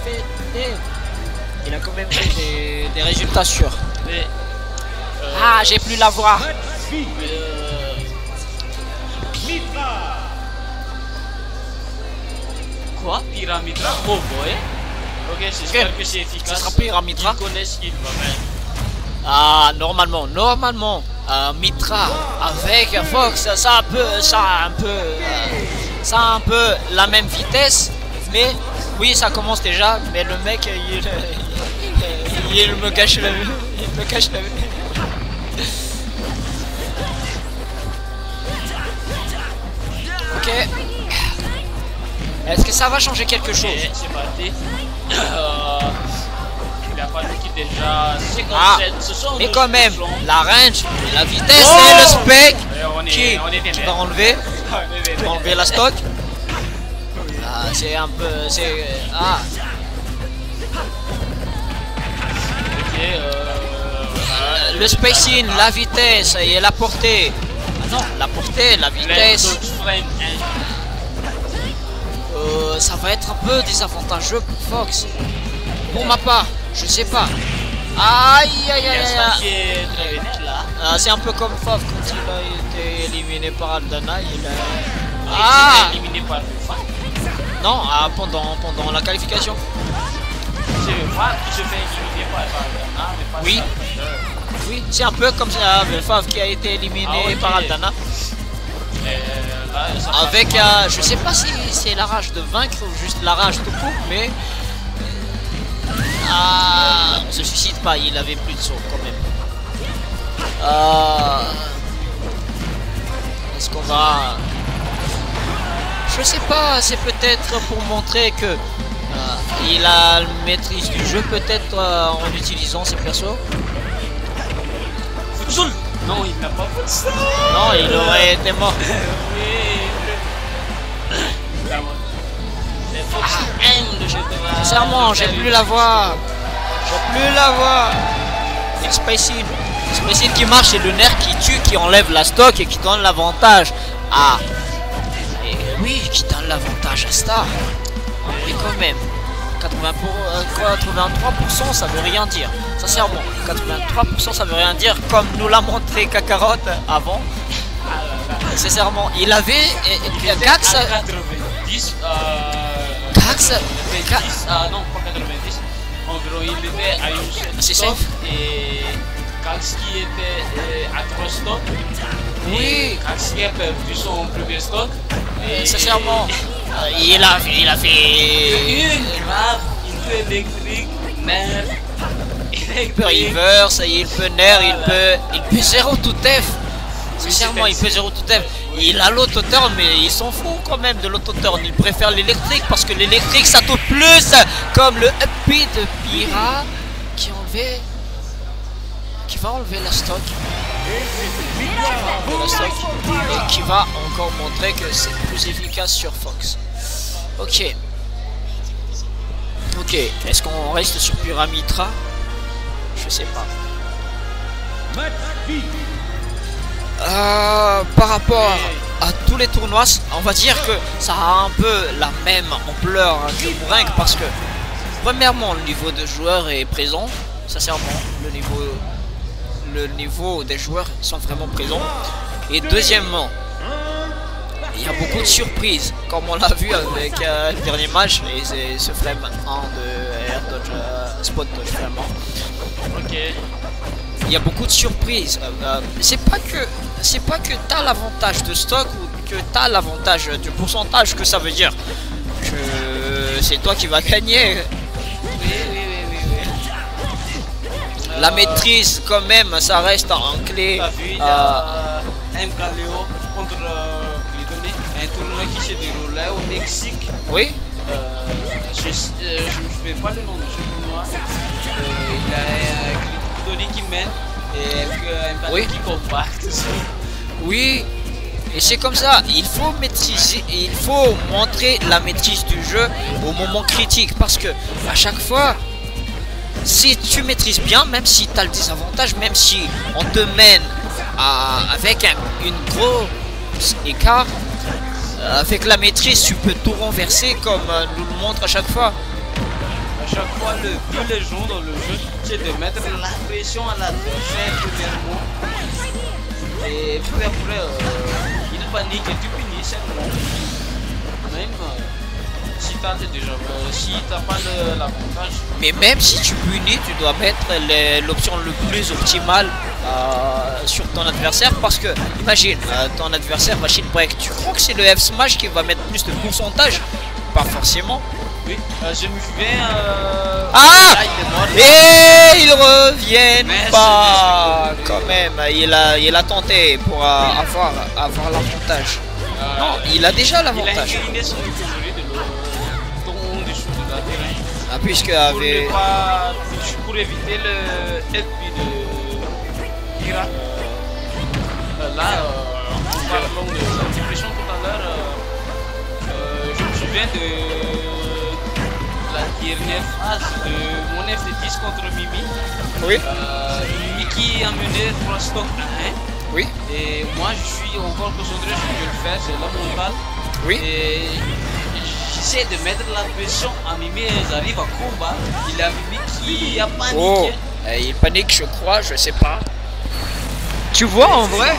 fait des résultats sûrs. Mais, Ah, j'ai plus la voix. Quoi? Pyramidra? Oh boy. Ok, j'espère que c'est efficace. Ça sera Pyramidra. Ils connaissent qu'il va mettre. Ah, normalement, Mitra avec Fox, ça a un peu la même vitesse, mais oui, ça commence déjà, mais le mec, il me cache la vue, il me cache la vue. Ok. Est-ce que ça va changer quelque chose? C'est parti. Il a fallu qu'il déjà 57. Ah, Ce sont mais deux quand même, choses. la range, la vitesse Oh, et le spec on est qui vénère. va enlever, On est enlever la stock. Ah, c'est un peu, c'est ah. Ok, Le spacing, la vitesse et la portée. Ah non, la portée, la vitesse. Ça va être un peu désavantageux pour Fox. Pour ma part, je sais pas. Aïe aïe aïe aïe. Ah, c'est un peu comme Fox quand il a été éliminé par Aldana. Il a... Ah, éliminé par le fan. non, pendant la qualification. C'est Fab qui se fait éliminer par Aldana, mais pas Oui. ça. Oui, c'est un peu comme ça, Fav qui a été éliminé Ah, ok. par Aldana. Là, ça Avec, passe je sais pas si c'est la rage de vaincre ou juste la rage tout court, mais on se suicide pas, il avait plus de sauts quand même. Est-ce qu'on va... Je sais pas, c'est peut-être pour montrer que il a la maîtrise du jeu peut-être en utilisant ses persos. Futsal. Non, il n'a pas fait ça. Non, il aurait été mort. Sincèrement, j'ai plus la voix. J'ai plus la voix. Le spacing. Le spacing qui marche, c'est le nerf qui tue, qui enlève la stock et qui donne l'avantage à... Et oui, qui donne l'avantage à Star. Mais quand même, 83% ça veut rien dire. Sincèrement, 83% ça veut rien dire, comme nous l'a montré Kakarot avant. Sincèrement, il avait Gax. 90. Gax. Non, pas 90. En gros, il était à une C'est stock safe. et Gax qui était à 3 stocks. Oui. Gax qui a perdu son premier stock. Et Sincèrement, il a fait une grave, il peut électrique, nerf. il peut reverse, il peut nerf, il peut 0 tout F. Sincèrement, il peut 0 tout F. Il a l'auto-turn, mais il s'en fout quand même de l'auto-turn. Il préfère l'électrique parce que l'électrique ça touche plus, comme le upbeat de Pyra qui va enlever la stock. Et qui va encore montrer que c'est plus efficace sur Fox. Ok. Ok, est-ce qu'on reste sur Pyramidra? Je sais pas. Par rapport à tous les tournois, on va dire que ça a un peu la même ampleur que Mouringue parce que premièrement le niveau de joueurs est présent, sincèrement le niveau des joueurs sont vraiment présents, et deuxièmement il y a beaucoup de surprises comme on l'a vu avec le dernier match et ce frame 1 de Air Dodge Spot Dodge vraiment. Ok. Il y a beaucoup de surprises. C'est pas que t'as l'avantage de stock ou que t'as l'avantage du pourcentage que ça veut dire que c'est toi qui vas gagner. La maîtrise quand même, ça reste en clé. T'as vu, il y a MKLeo contre Lidoni, un tournoi qui se déroulait au Mexique. Oui. Je ne sais pas le nom de ce tournoi. Il y a Lidoni qui mène et Oui. qui compacte. Oui. Et c'est comme ça, il faut maîtriser, il faut montrer la maîtrise du jeu au moment critique parce que à chaque fois, si tu maîtrises bien, même si tu as le désavantage, même si on te mène avec une grosse écart, avec la maîtrise, tu peux tout renverser comme nous le montre à chaque fois. À chaque fois, le but les gens dans le jeu, c'est de mettre la pression à l'adversaire premièrement. Et puis après, il panique et tu punis seulement. Même si t'as pas l'avantage. Mais même si tu punis, tu dois mettre l'option le plus optimale sur ton adversaire, parce que imagine ton adversaire machine break, tu crois que c'est le F smash qui va mettre plus de pourcentage? Pas forcément. Oui, je me souviens. Ah, là, il est mort. et ils reviennent Merci, pas merci. quand même. Il a tenté pour avoir l'avantage. Non, il a déjà Il a l'avantage. incliné son écurie de ton dessous de la terrain. Ah, puisque Pour, avait... ne pas, pour éviter le FP de Kira. Là, en parlant de la dépression tout à l'heure, je me souviens de la dernière phase de mon FT10 contre Mimi. Oui, Mimi qui a mené 3 stocks à 1. oui, Et moi je suis encore concentré sur ce que je le fais, c'est la mentale. oui. Et j'essaie de mettre la pression à Mimi et j'arrive à combat. Il a Mimi qui a paniqué. Oh, il panique, je crois, je sais pas. Tu vois, en vrai,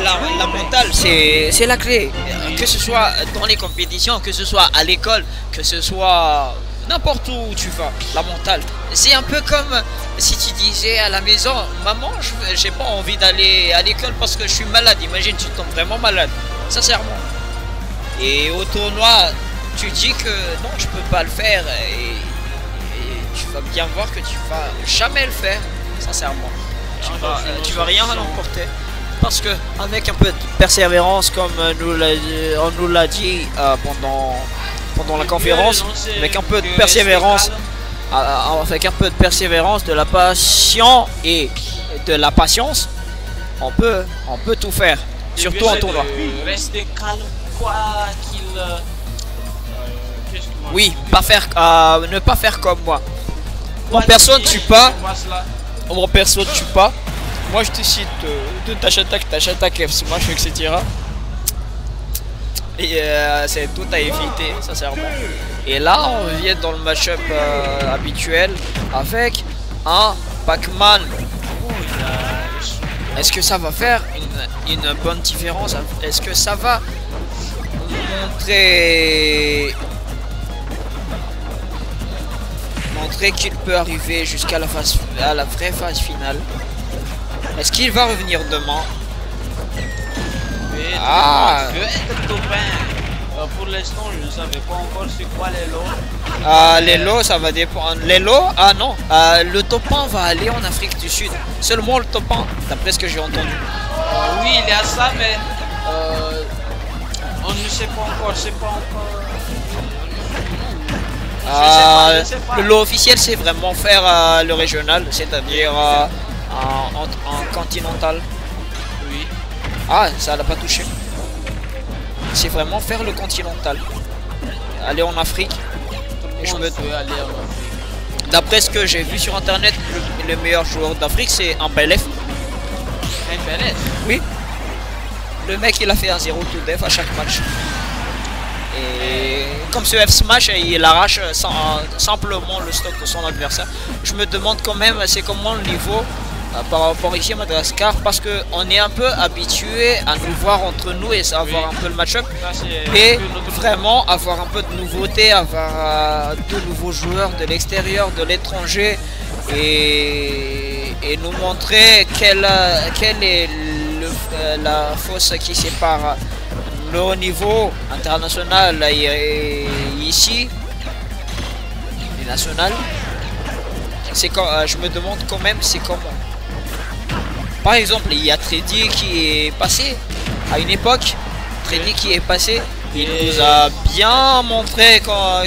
la mentale, c'est la clé. Que ce soit dans les compétitions, que ce soit à l'école, que ce soit n'importe où tu vas, la mentale. C'est un peu comme si tu disais à la maison, maman, j'ai pas envie d'aller à l'école parce que je suis malade. Imagine, tu tombes vraiment malade, sincèrement. Et au tournoi, tu dis que non, je peux pas le faire, et tu vas bien voir que tu vas jamais le faire, sincèrement. Tu vas rien l'emporter, parce que avec un peu de persévérance, comme on nous l'a dit pendant la conférence, avec un peu de persévérance, de la patience et de la patience, on peut tout faire, surtout en tournoi. Rester calme, quoi qu'il. Oui, ne pas faire comme moi. Mon personne tue pas. Mon perso ne tue pas. Moi je te cite de tâche attaque, F smash, etc. Et c'est tout à éviter, sincèrement. Et là on revient dans le match-up habituel avec un Pac-Man. Est-ce que ça va faire une bonne différence? Est-ce que ça va montrer qu'il peut arriver jusqu'à la vraie phase finale? Est-ce qu'il va revenir demain? Ah, Je veux être copain. Pour l'instant, je ne savais pas encore c'est quoi les lots. les lots, ça va dépendre. Les lots, ah non, le top 1 va aller en Afrique du Sud. Seulement le top 1, d'après ce que j'ai entendu. Oui, il y a ça, mais on ne sait pas encore. C'est pas encore. Je sais pas. Le lot officiel, c'est vraiment faire le régional, c'est-à-dire en continental. Oui. Ah, ça l'a pas touché. C'est vraiment faire le continental. Aller en Afrique. Et On peut aller en Afrique. d'après ce que j'ai vu sur internet, le meilleur joueur d'Afrique, c'est un PLF. Un PLF. Oui. Le mec, il a fait un 0 to def à chaque match. Et comme ce F smash, il arrache simplement le stock de son adversaire. Je me demande quand même c'est comment le niveau par rapport ici à Madagascar, parce qu'on est un peu habitué à nous voir entre nous et savoir un peu le match-up, et vraiment avoir un peu de nouveauté, avoir de nouveaux joueurs de l'extérieur, de l'étranger, et nous montrer quelle est la fosse qui sépare le haut niveau international et ici les nationales. C'est quand je me demande quand même c'est comment. Par exemple, il y a Tredy qui est passé à une époque. Tredy qui est passé, il nous a bien montré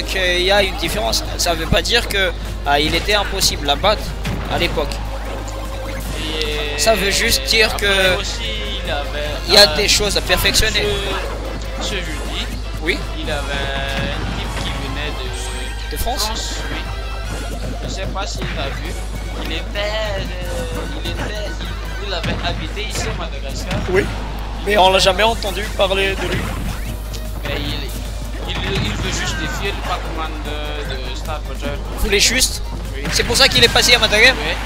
qu'il y a une différence. Ça veut pas dire que il était impossible à battre à l'époque. Ça veut juste dire que il y a des choses à perfectionner. Ce jeudi, oui, il avait un type qui venait de France. Oui. Je sais pas s'il l'a vu. Il avait habité ici à Madagascar. Oui. Mais on l'a jamais entendu parler de lui. Mais il il veut juste défier le Pac-Man de Star Badger. Vous voulez juste? Oui. C'est pour ça qu'il est passé à Madagame. Ouais.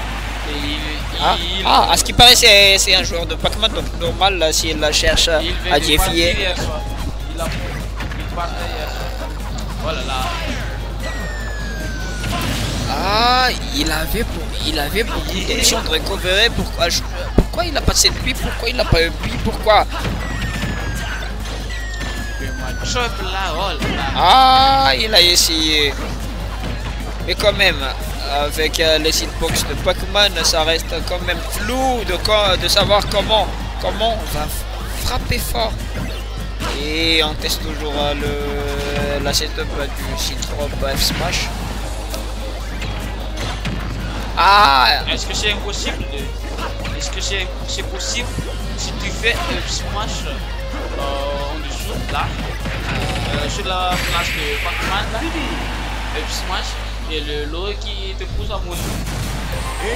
Et À ce qui paraît, c'est un joueur de Pac-Man, donc normal là, s'il la cherche à défier. Il partait hier soir. Voilà là. Ah, il avait beaucoup d'options de recovery. Pourquoi il a passé de lui? Pourquoi il n'a pas eu lui? Pourquoi? Le match-up là, oh là. Ah, il a essayé. Mais quand même, avec les hitbox de Pac-Man, ça reste quand même flou de savoir comment on va frapper fort. Et on teste toujours la setup du Citrop F Smash. Ah! Est-ce que c'est impossible Est-ce que c'est possible si tu fais un smash en dessous là sur la place de Pac-Man là, un smash et le lot qui te pousse à monter.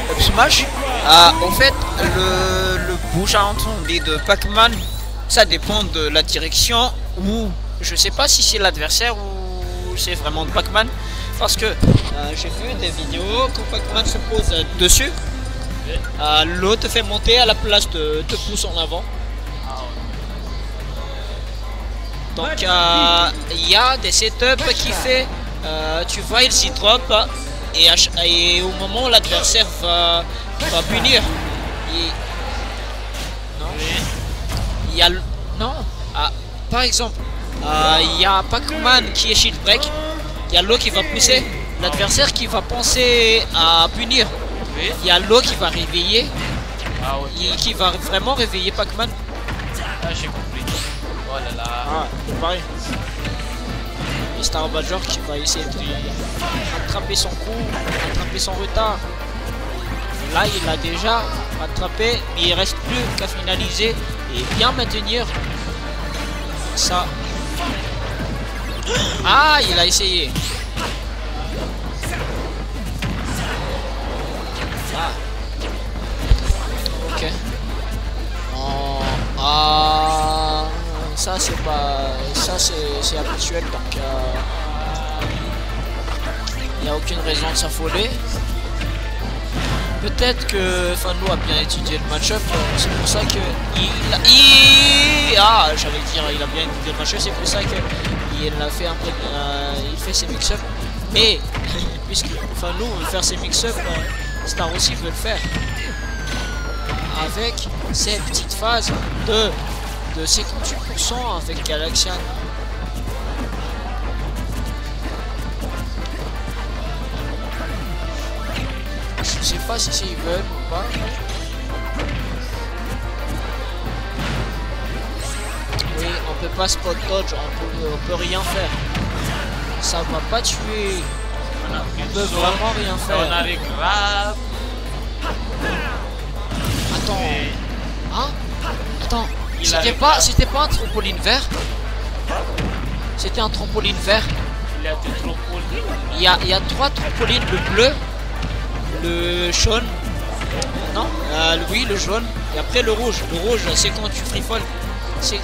Up Smash, en fait, le bouche à entendre de Pac-Man, ça dépend de la direction ou je sais pas si c'est l'adversaire ou c'est vraiment de Pac-Man. Parce que j'ai vu des vidéos quand Pac-Man se pose dessus, l'eau te fait monter à la place de te pousse en avant. Donc il y a des setups qui fait, tu vois il s'y drop et au moment où l'adversaire va punir, il y a non, par exemple, il y a Pac-Man qui est shield break. Il y a l'eau qui va pousser, l'adversaire qui va penser à punir. Il y a l'eau qui va réveiller, qui va vraiment réveiller Pac-Man. Ah, j'ai compris. Oh là là. Ah, pareil. Et Star Badger qui va essayer de rattraper son coup, rattraper son retard. Là, il a déjà rattrapé, mais il reste plus qu'à finaliser et bien maintenir ça. Ah, il a essayé. Ah. Ok. Oh. Ah. Ça c'est pas. Ça c'est habituel donc. Il n'y a aucune raison de s'affoler. Peut-être que Fanlo a bien étudié le match-up, c'est pour ça que j'allais dire il a bien étudié le match-up, c'est pour ça que il a fait un peu, il fait ses mix-up. Mais puisque Fanlo veut faire ses mix-up, Star aussi veut le faire avec ces petites phases de 58% avec Galaxian. Je sais pas si c'est ils veulent ou pas. Oui, on peut pas spot dodge, on peut rien faire. Ça va pas tuer. On peut vraiment rien faire. On arrive grave. Attends. Hein? Attends. C'était pas un trampoline vert? C'était un trampoline vert. Il y a des trampolines. Il y a 3 trampolines, le bleu, le jaune, non, oui le jaune, et après le rouge. Le rouge c'est quand tu free-fall. Peut-être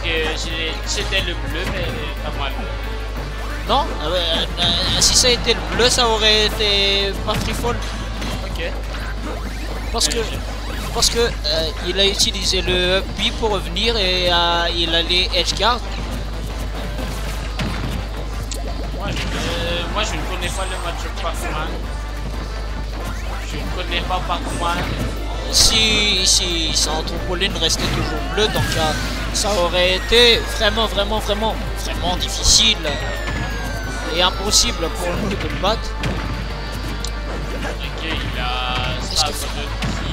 que c'était le bleu mais pas mal. Non, si ça a été le bleu ça aurait été pas free-fall. Ok. Parce que il a utilisé le up B pour revenir et il allait edge guard. Moi je ne connais pas le match Pac-Man. Je ne connais pas Pac-Man. Si son trampoline restait toujours bleu, donc ça aurait été vraiment difficile et impossible pour nous de le battre. Ok, il a...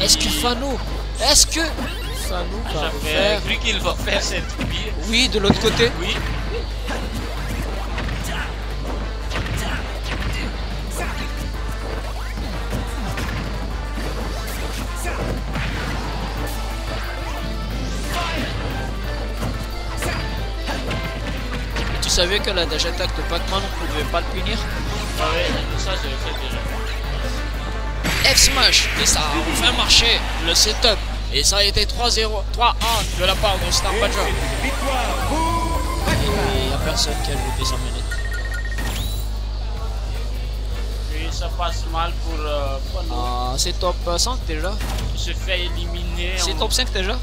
Est-ce que Fanlo va faire... J'avais cru qu'il va faire cette bille. Oui, de l'autre côté. Oui. Tu savais que la dash attack de Pac-Man on pouvait pas le punir? Ah ouais, ça je le fais déjà. F-Smash, et ça a enfin marché, le setup. Et ça a été 3-0, 3-1 de la part de Star Badger. Et il n'y a personne qui a joué 200 minutes. Et ça passe mal pour Pano. C'est top 5 déjà. Il se fait éliminer. C'est top 5 déjà.